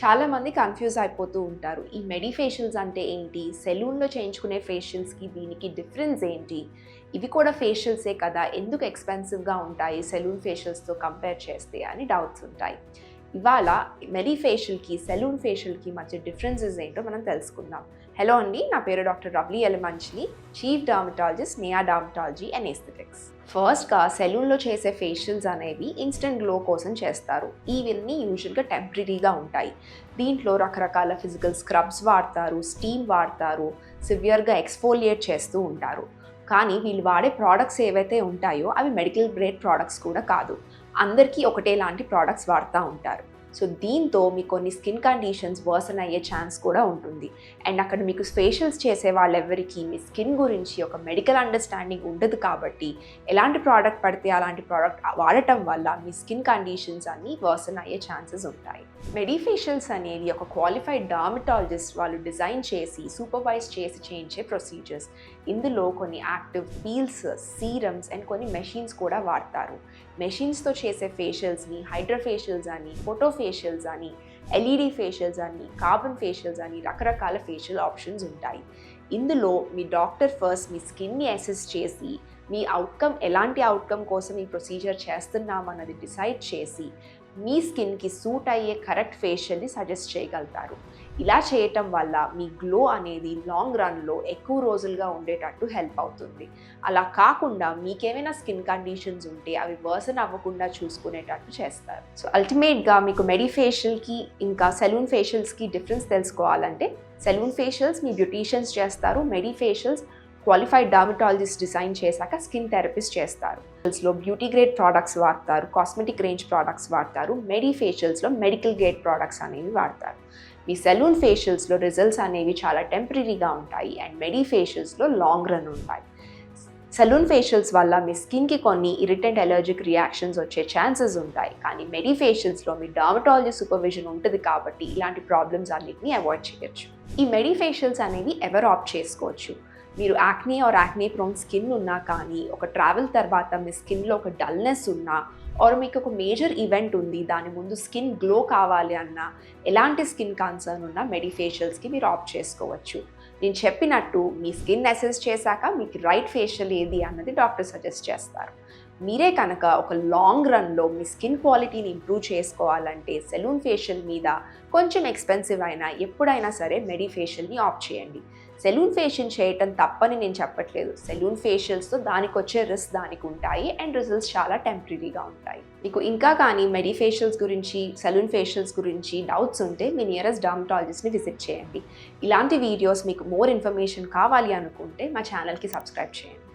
చాలా మంది కన్‌ఫ్యూజ్ అయిపోతూ ఉంటారు. ఈ మెడి ఫేషియల్స్ అంటే ఏంటి? సెలూన్‌లో చేయించుకునే ఫేషియల్స్‌కి దీనికి డిఫరెన్స్ ఏంటి? ఇవి కూడా ఫేషియల్సే కదా! ఎందుకు ఎక్స్‌పెన్సివ్‌గా ఉంటాయి సెలూన్ ఫేషియల్స్‌తో కంపేర్ చేస్తే అని డౌట్స్ ఉంటాయి. ఇవాళ మెడి ఫేషియల్‌కి, సెలూన్ ఫేషియల్‌కి మధ్య డిఫరెన్సెస్ ఏంటో మనం తెలుసుకుందాం. హలో అండి. నా పేరు doctor Ravli Yelamanchili, chief dermatologist, Nia dermatology and aesthetics. ఫస్ట్‌గా సెలూన్‌లో చేసే ఫేషియల్స్ అనేవి ఇన్‌స్టంట్ గ్లో కోసం చేస్తారు. ఇవన్నీ యూజువల్‌గా టెంపరరీగా ఉంటాయి. దీంట్లో రకరకాల ఫిజికల్ స్క్రబ్స్ వాడతారు, స్టీమ్ వాడతారు, సివియర్‌గా ఎక్స్‌ఫోలియేట్ చేస్తూ ఉంటారు. కానీ వీళ్ళు వాడే ప్రోడక్ట్స్ ఏవైతే ఉంటాయో అవి మెడికల్ గ్రేడ్ ప్రోడక్ట్స్ కూడా కాదు. అందరికీ ఒకటేలాంటి ప్రోడక్ట్స్ వాడుతూ ఉంటారు. సో దీంతో మీకు కొన్ని స్కిన్ కండిషన్స్ వర్సన్ అయ్యే ఛాన్స్ కూడా ఉంటుంది. అండ్ అక్కడ మీకు ఫేషియల్స్ చేసే వాళ్ళెవ్వరికీ మీ స్కిన్ గురించి ఒక మెడికల్ అండర్స్టాండింగ్ ఉండదు కాబట్టి ఎలాంటి ప్రోడక్ట్ పడితే అలాంటి ప్రోడక్ట్ వాడటం వల్ల మీ స్కిన్ కండిషన్స్ అన్నీ వర్సన్ అయ్యే ఛాన్సెస్ ఉంటాయి. మెడి ఫేషియల్స్ అనేవి ఒక క్వాలిఫైడ్ డర్మటాలజిస్ట్ వాళ్ళు డిజైన్ చేసి సూపర్వైజ్ చేసి చేయించే ప్రొసీజర్స్. ఇందులో కొన్ని యాక్టివ్ పీల్స్, సీరమ్స్ అండ్ కొన్ని మెషిన్స్ కూడా వాడతారు. మెషిన్స్తో చేసే ఫేషియల్స్ని హైడ్రా ఫేషియల్స్ అని, ఫోటో ఫేషియల్స్ అని, ఎల్ఈడి ఫేషియల్స్ అని, కార్బన్ ఫేషియల్స్ అని రకరకాల ఫేషియల్ ఆప్షన్స్ ఉంటాయి. ఇందులో మీ డాక్టర్ ఫస్ట్ మీ స్కిన్ని అసెస్ చేసి మీ అవుట్కమ్ ఎలాంటి అవుట్కమ్ కోసం ఈ ప్రొసీజర్ చేస్తున్నామన్నది డిసైడ్ చేసి మీ స్కిన్కి సూట్ అయ్యే కరెక్ట్ ఫేషియల్ని సజెస్ట్ చేయగలుగుతారు. ఇలా చేయటం వల్ల మీ గ్లో అనేది లాంగ్ రన్లో ఎక్కువ రోజులుగా ఉండేటట్టు హెల్ప్ అవుతుంది. అలా కాకుండా మీకేమైనా స్కిన్ కండిషన్స్ ఉంటే అవి వర్సన్ అవ్వకుండా చూసుకునేటట్టు చేస్తారు. సో అల్టిమేట్గా మీకు మెడి ఫేషియల్కి ఇంకా సెలూన్ ఫేషియల్స్కి డిఫరెన్స్ తెలుసుకోవాలంటే సెలూన్ ఫేషియల్స్ మీ బ్యూటీషియన్స్ చేస్తారు, మెడి ఫేషియల్స్ క్వాలిఫైడ్ డర్మటాలజిస్ట్ డిజైన్ చేశాక స్కిన్ థెరపిస్ట్ చేస్తారు. లో బ్యూటీ గ్రేడ్ ప్రోడక్ట్స్ వాడతారు, కాస్మెటిక్ రేంజ్ ప్రోడక్ట్స్ వాడతారు, మెడి ఫేషియల్స్లో మెడికల్ గ్రేడ్ ప్రోడక్ట్స్ అనేవి వాడతారు. మీ సెలూన్ ఫేషియల్స్లో రిజల్ట్స్ అనేవి చాలా టెంపరీగా ఉంటాయి అండ్ మెడి ఫేషియల్స్లో లాంగ్ రన్ ఉంటాయి. సెలూన్ ఫేషియల్స్ వల్ల మీ స్కిన్కి కొన్ని ఇరిటెంట్ అలర్జిక్ రియాక్షన్స్ వచ్చే ఛాన్సెస్ ఉంటాయి. కానీ మెడి ఫేషియల్స్లో మీ డర్మటాలజీ సూపర్విజన్ ఉంటుంది కాబట్టి ఇలాంటి ప్రాబ్లమ్స్ అన్నిటిని అవాయిడ్ చేయొచ్చు. ఈ మెడి ఫేషియల్స్ అనేవి ఎవరు ఆప్ట్ చేసుకోవచ్చు. మీరు acne or acne prone skin ఉన్నా కానీ, ఒక ట్రావెల్ తర్వాత మీ స్కిన్లో ఒక డల్నెస్ ఉన్నా, ఆర్ మీకు ఒక మేజర్ ఈవెంట్ ఉంది దాని ముందు స్కిన్ గ్లో కావాలి అన్నా, ఎలాంటి స్కిన్ కన్సర్న్ ఉన్నా మెడి ఫేషియల్స్కి మీరు ఆప్ట్ చేసుకోవచ్చు. నేను చెప్పినట్టు మీ స్కిన్ అసెస్ చేశాక మీకు రైట్ ఫేషియల్ ఏది అన్నది డాక్టర్ సజెస్ట్ చేస్తారు. మీరే కనుక ఒక లాంగ్ రన్లో మీ స్కిన్ క్వాలిటీని ఇంప్రూవ్ చేసుకోవాలంటే సెలూన్ ఫేషియల్ మీద కొంచెం ఎక్స్పెన్సివ్ అయినా ఎప్పుడైనా సరే మెడి ఫేషియల్ని ఆప్ట్ చేయండి. సెలూన్ ఫేషియల్ చేయటం తప్పని నేను చెప్పట్లేదు. సెలూన్ ఫేషియల్స్తో దానికి వచ్చే రిస్క్ దానికి ఉంటాయి అండ్ రిజల్ట్స్ చాలా టెంపరీగా ఉంటాయి. మీకు ఇంకా కానీ మెడి ఫేషియల్స్ గురించి, సెలూన్ ఫేషియల్స్ గురించి డౌట్స్ ఉంటే మీ నియరెస్ట్ డర్మటాలజిస్ట్ని విజిట్ చేయండి. ఇలాంటి వీడియోస్ మీకు మోర్ ఇన్ఫర్మేషన్ కావాలి అనుకుంటే మా ఛానల్కి సబ్స్క్రైబ్ చేయండి.